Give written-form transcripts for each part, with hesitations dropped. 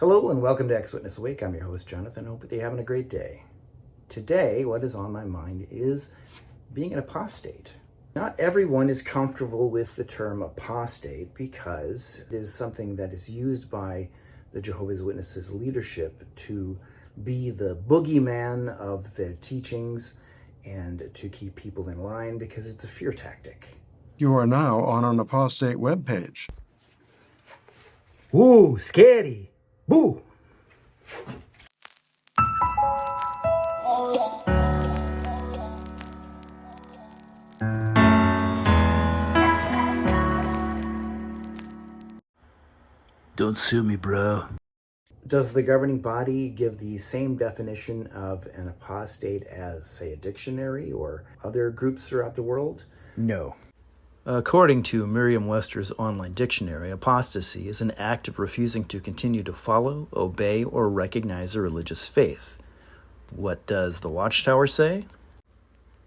Hello and welcome to Ex-Witness Awake. I'm your host, Jonathan. I hope that you're having a great day. Today, what is on my mind is being an apostate. Not everyone is comfortable with the term apostate because it is something that is used by the Jehovah's Witnesses leadership to be the boogeyman of their teachings and to keep people in line because it's a fear tactic. You are now on an apostate webpage. Ooh, scary. Boo! Don't sue me, bro. Does the governing body give the same definition of an apostate as, say, a dictionary or other groups throughout the world? No. According to Merriam-Webster's online dictionary, apostasy is an act of refusing to continue to follow, obey, or recognize a religious faith. What does the Watchtower say?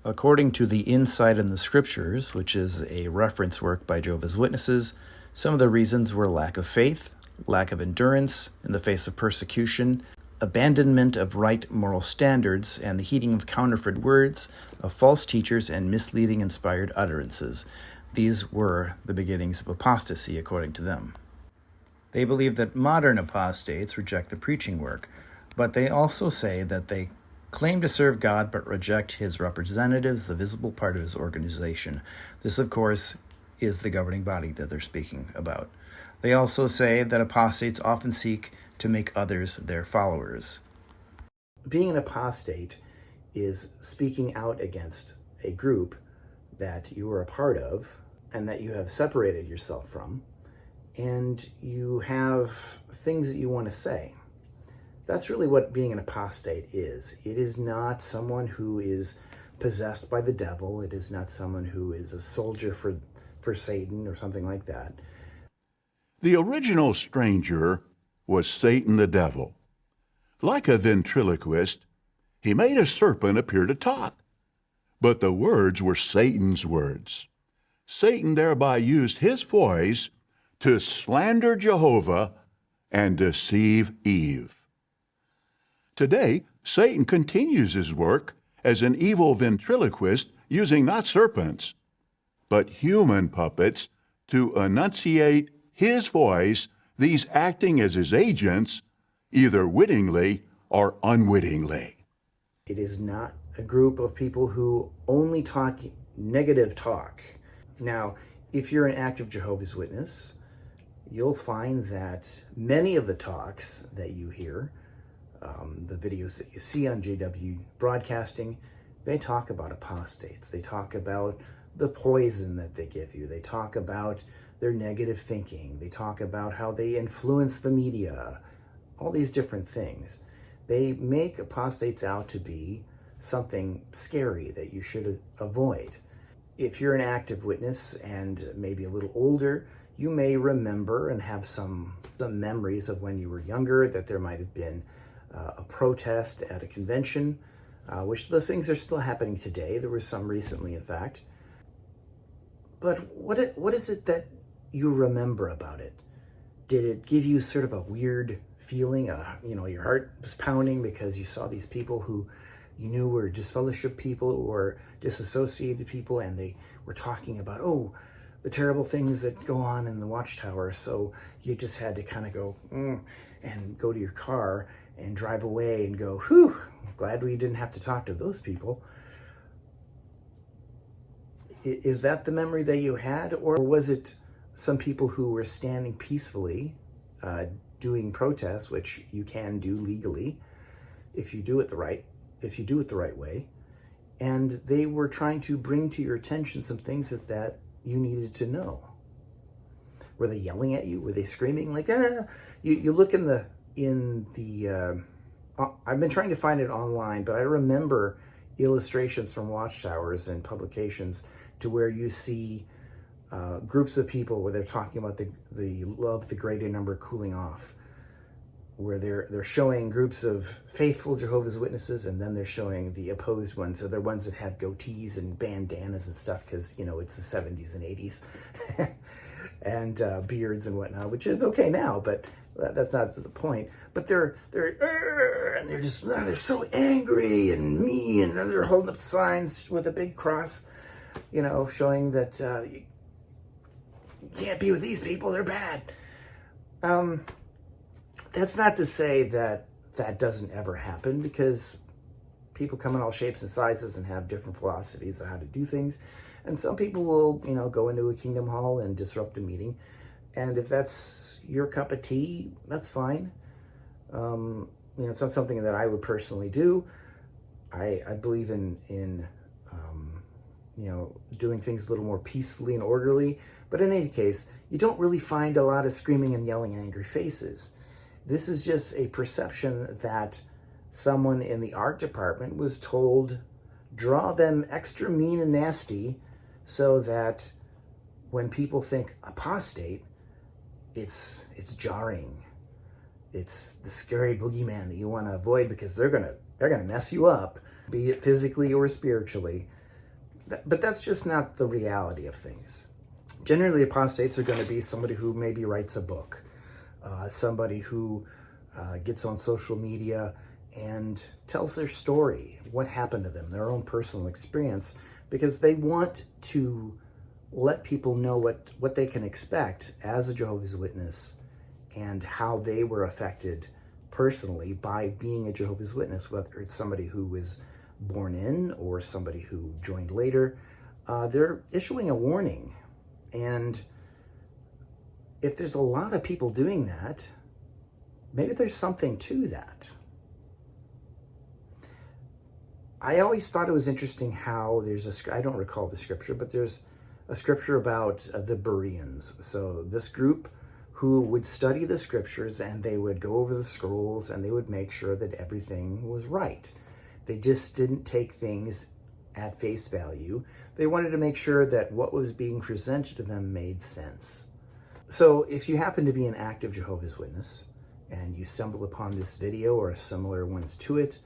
According to the Insight in the Scriptures, which is a reference work by Jehovah's Witnesses, some of the reasons were lack of faith, lack of endurance in the face of persecution, abandonment of right moral standards, and the heeding of counterfeit words of false teachers and misleading inspired utterances. These were the beginnings of apostasy, according to them. They believe that modern apostates reject the preaching work, but they also say that they claim to serve God but reject his representatives, the visible part of his organization. This, of course, is the governing body that they're speaking about. They also say that apostates often seek to make others their followers. Being an apostate is speaking out against a group that you are a part of and that you have separated yourself from, and you have things that you want to say. That's really what being an apostate is. It is not someone who is possessed by the devil. It is not someone who is a soldier for Satan or something like that. The original stranger was Satan the devil. Like a ventriloquist, he made a serpent appear to talk, but the words were Satan's words. Satan thereby used his voice to slander Jehovah and deceive Eve. Today, Satan continues his work as an evil ventriloquist using not serpents, but human puppets to enunciate his voice, these acting as his agents, either wittingly or unwittingly. It is not a group of people who only talk negative talk. Now, if you're an active Jehovah's Witness, you'll find that many of the talks that you hear, the videos that you see on JW Broadcasting, they talk about apostates. They talk about the poison that they give you. They talk about their negative thinking. They talk about how they influence the media, all these different things. They make apostates out to be something scary that you should avoid. If you're an active witness and maybe a little older, you may remember and have some memories of when you were younger, that there might have been a protest at a convention, which those things are still happening today. There was some recently, in fact. But what is it that you remember about it? Did it give you sort of a weird feeling? Your heart was pounding because you saw these people who you knew were disfellowship people or disassociated people, and they were talking about, the terrible things that go on in the Watchtower. So you just had to kind of go, and go to your car and drive away and go, whew, glad we didn't have to talk to those people. Is that the memory that you had, or was it some people who were standing peacefully doing protests, which you can do legally if you do it the right way, and they were trying to bring to your attention some things that you needed to know? Were they yelling at you? Were they screaming like, You look in the I've been trying to find it online, but I remember illustrations from watchtowers and publications to where you see groups of people where they're talking about the love, the greater number cooling off, where they're showing groups of faithful Jehovah's Witnesses, and then they're showing the opposed ones. So they're ones that have goatees and bandanas and stuff, because, it's the 70s and 80s, and beards and whatnot, which is okay now. But That's not the point. But they're and they're so angry and mean, and they're holding up signs with a big cross, showing that you can't be with these people. They're bad. That's not to say that that doesn't ever happen, because people come in all shapes and sizes and have different philosophies of how to do things. And some people will, go into a kingdom hall and disrupt a meeting. And if that's your cup of tea, that's fine. It's not something that I would personally do. I believe in doing things a little more peacefully and orderly. But in any case, you don't really find a lot of screaming and yelling and angry faces. This is just a perception that someone in the art department was told, draw them extra mean and nasty, so that when people think apostate, it's jarring. It's the scary boogeyman that you want to avoid, because they're gonna mess you up, be it physically or spiritually. But that's just not the reality of things. Generally, apostates are going to be somebody who maybe writes a book, somebody who gets on social media and tells their story, what happened to them, their own personal experience, because they want to let people know what they can expect as a Jehovah's Witness and how they were affected personally by being a Jehovah's Witness, whether it's somebody who was born in or somebody who joined later. They're issuing a warning. And if there's a lot of people doing that, maybe there's something to that. I always thought it was interesting how I don't recall the scripture, but there's a scripture about the Bereans. So this group who would study the scriptures, and they would go over the scrolls, and they would make sure that everything was right. They just didn't take things at face value. They wanted to make sure that what was being presented to them made sense. So if you happen to be an active Jehovah's Witness and you stumble upon this video or similar ones to it,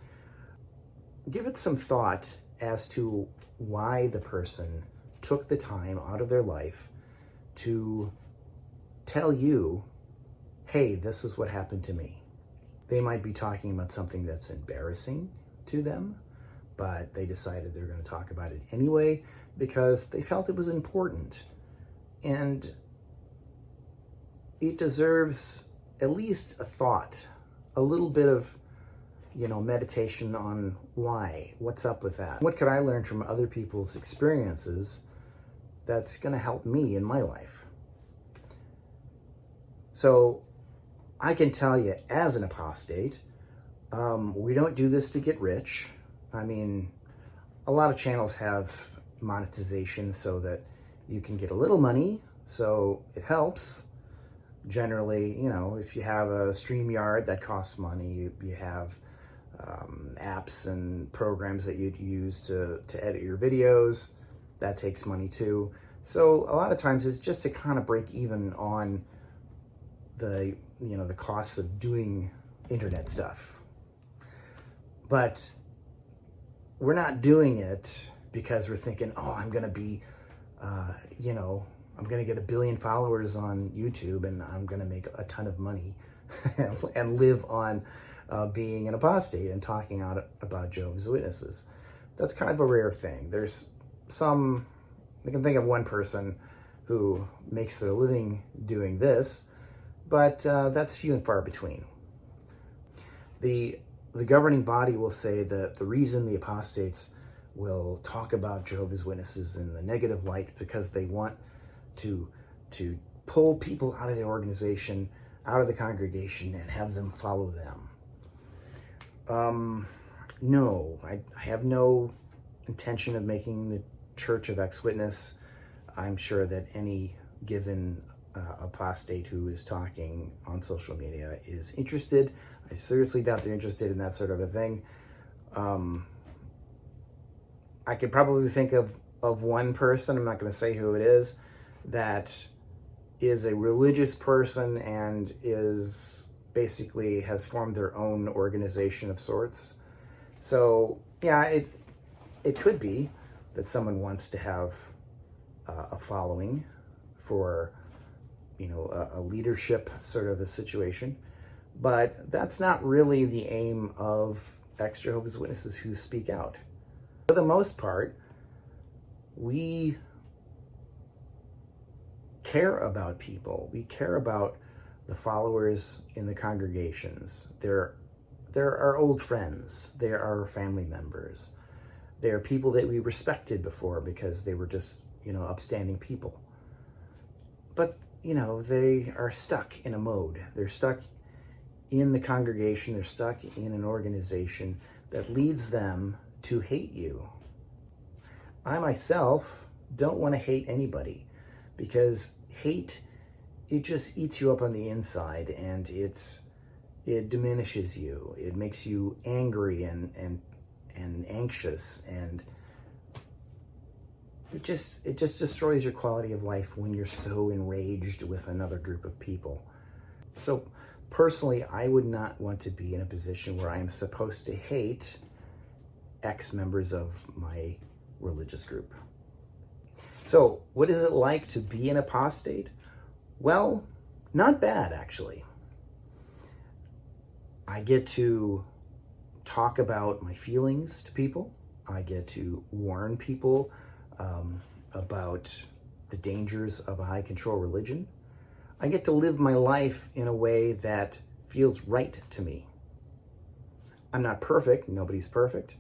give it some thought as to why the person took the time out of their life to tell you, hey, this is what happened to me. They might be talking about something that's embarrassing to them, but they decided they're going to talk about it anyway because they felt it was important. And it deserves at least a thought, a little bit of, meditation on why, what's up with that. What could I learn from other people's experiences that's going to help me in my life? So I can tell you, as an apostate, we don't do this to get rich. I mean, a lot of channels have monetization so that you can get a little money, so it helps. Generally, if you have a StreamYard, that costs money. You have apps and programs that you'd use to edit your videos. That takes money too. So a lot of times it's just to kind of break even on the costs of doing internet stuff. But we're not doing it because we're thinking, oh, I'm going to be, I'm going to get 1 billion followers on YouTube and I'm going to make a ton of money and live on being an apostate and talking out about Jehovah's Witnesses. That's kind of a rare thing. There's I can think of one person who makes their living doing this, but that's few and far between. The governing body will say that the reason the apostates will talk about Jehovah's Witnesses in the negative light because they want to pull people out of the organization, out of the congregation, and have them follow them. No, I have no intention of making the Church of Ex-Witness. I'm sure that any given apostate who is talking on social media is interested. I seriously doubt they're interested in that sort of a thing. I could probably think of one person, I'm not going to say who it is, that is a religious person and is basically has formed their own organization of sorts. So yeah, it could be that someone wants to have a following for a leadership sort of a situation. But that's not really the aim of ex-Jehovah's Witnesses who speak out. For the most part, we care about people. We care about the followers in the congregations. They're our old friends. They're our family members. They're people that we respected before because they were just, upstanding people. But, they are stuck in a mode. They're stuck in the congregation. They're stuck in an organization that leads them to hate you. I myself don't want to hate anybody, because hate, it just eats you up on the inside, and it diminishes you. It makes you angry and anxious, and it just destroys your quality of life when you're so enraged with another group of people. So personally, I would not want to be in a position where I am supposed to hate ex-members of my religious group. So what is it like to be an apostate? Well, not bad, actually. I get to talk about my feelings to people. I get to warn people about the dangers of a high control religion. I get to live my life in a way that feels right to me. I'm not perfect. Nobody's perfect.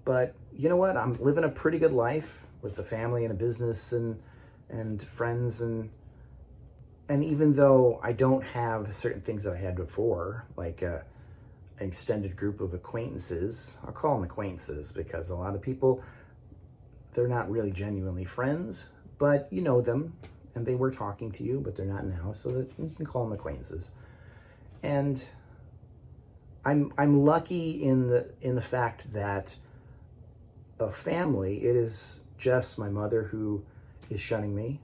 But you know what? I'm living a pretty good life with a family and a business and friends. And even though I don't have certain things that I had before, like an extended group of acquaintances, I'll call them acquaintances because a lot of people, they're not really genuinely friends, but you know them and they were talking to you, but they're not now, so that you can call them acquaintances. And I'm lucky in the fact that a family, it is just my mother who is shunning me.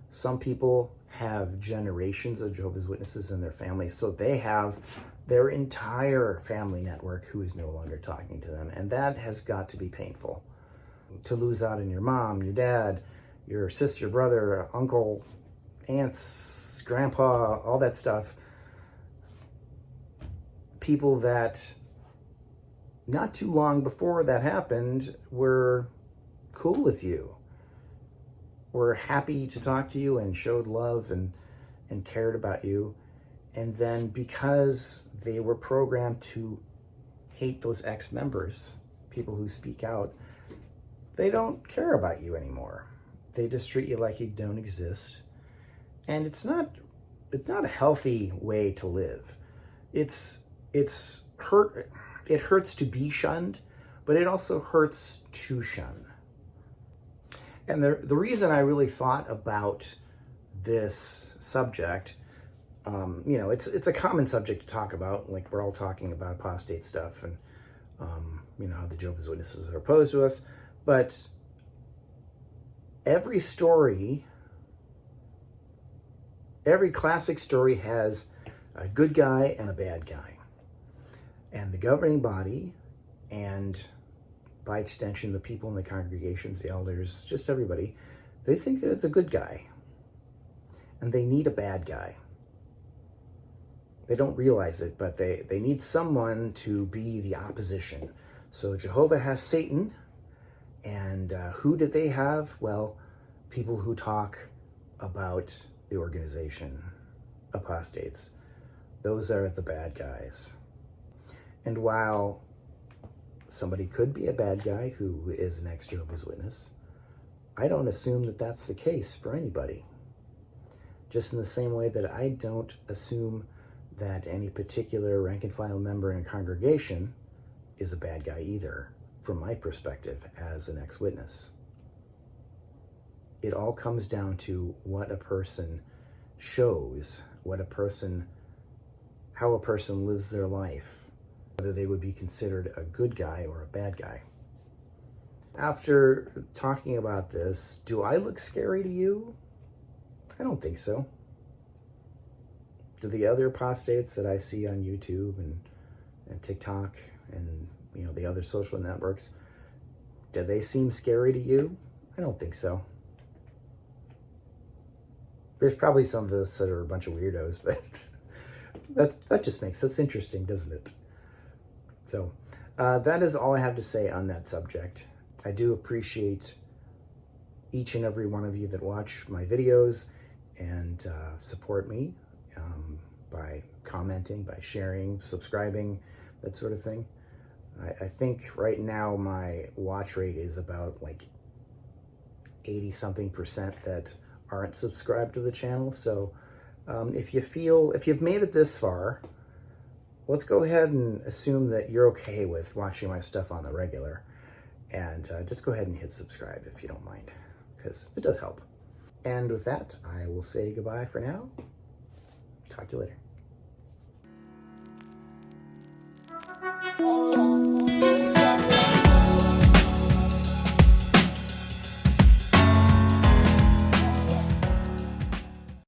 Some people have generations of Jehovah's Witnesses in their family, so they have their entire family network who is no longer talking to them, and that has got to be painful. To lose out on your mom, your dad, your sister, brother, uncle, aunts, grandpa, all that stuff. People that not too long before that happened were cool with you, were happy to talk to you and showed love and cared about you. And then because they were programmed to hate those ex-members, people who speak out, they don't care about you anymore. They just treat you like you don't exist. And it's not a healthy way to live. It hurts to be shunned, but it also hurts to shun. And the reason I really thought about this subject, it's a common subject to talk about. Like, we're all talking about apostate stuff and, how the Jehovah's Witnesses are opposed to us. But every classic story has a good guy and a bad guy. And the governing body, and by extension, the people in the congregations, the elders, just everybody, they think they're the good guy. And they need a bad guy. They don't realize it, but they need someone to be the opposition. So Jehovah has Satan. And who did they have? Well, people who talk about the organization, apostates. Those are the bad guys. And while somebody could be a bad guy who is an ex-Jehovah's Witness, I don't assume that that's the case for anybody. Just in the same way that I don't assume that any particular rank and file member in a congregation is a bad guy either, from my perspective as an ex-witness. It all comes down to what a person shows, how a person lives their life, whether they would be considered a good guy or a bad guy. After talking about this, do I look scary to you? I don't think so. Do the other apostates that I see on YouTube and TikTok and the other social networks, do they seem scary to you? I don't think so. There's probably some of us that are a bunch of weirdos, but that just makes us interesting, doesn't it? So that is all I have to say on that subject. I do appreciate each and every one of you that watch my videos and support me by commenting, by sharing, subscribing, that sort of thing. I think right now my watch rate is about like 80-something% that aren't subscribed to the channel. So if you've made it this far, let's go ahead and assume that you're okay with watching my stuff on the regular, and just go ahead and hit subscribe if you don't mind, because it does help. And with that, I will say goodbye for now. Talk to you later.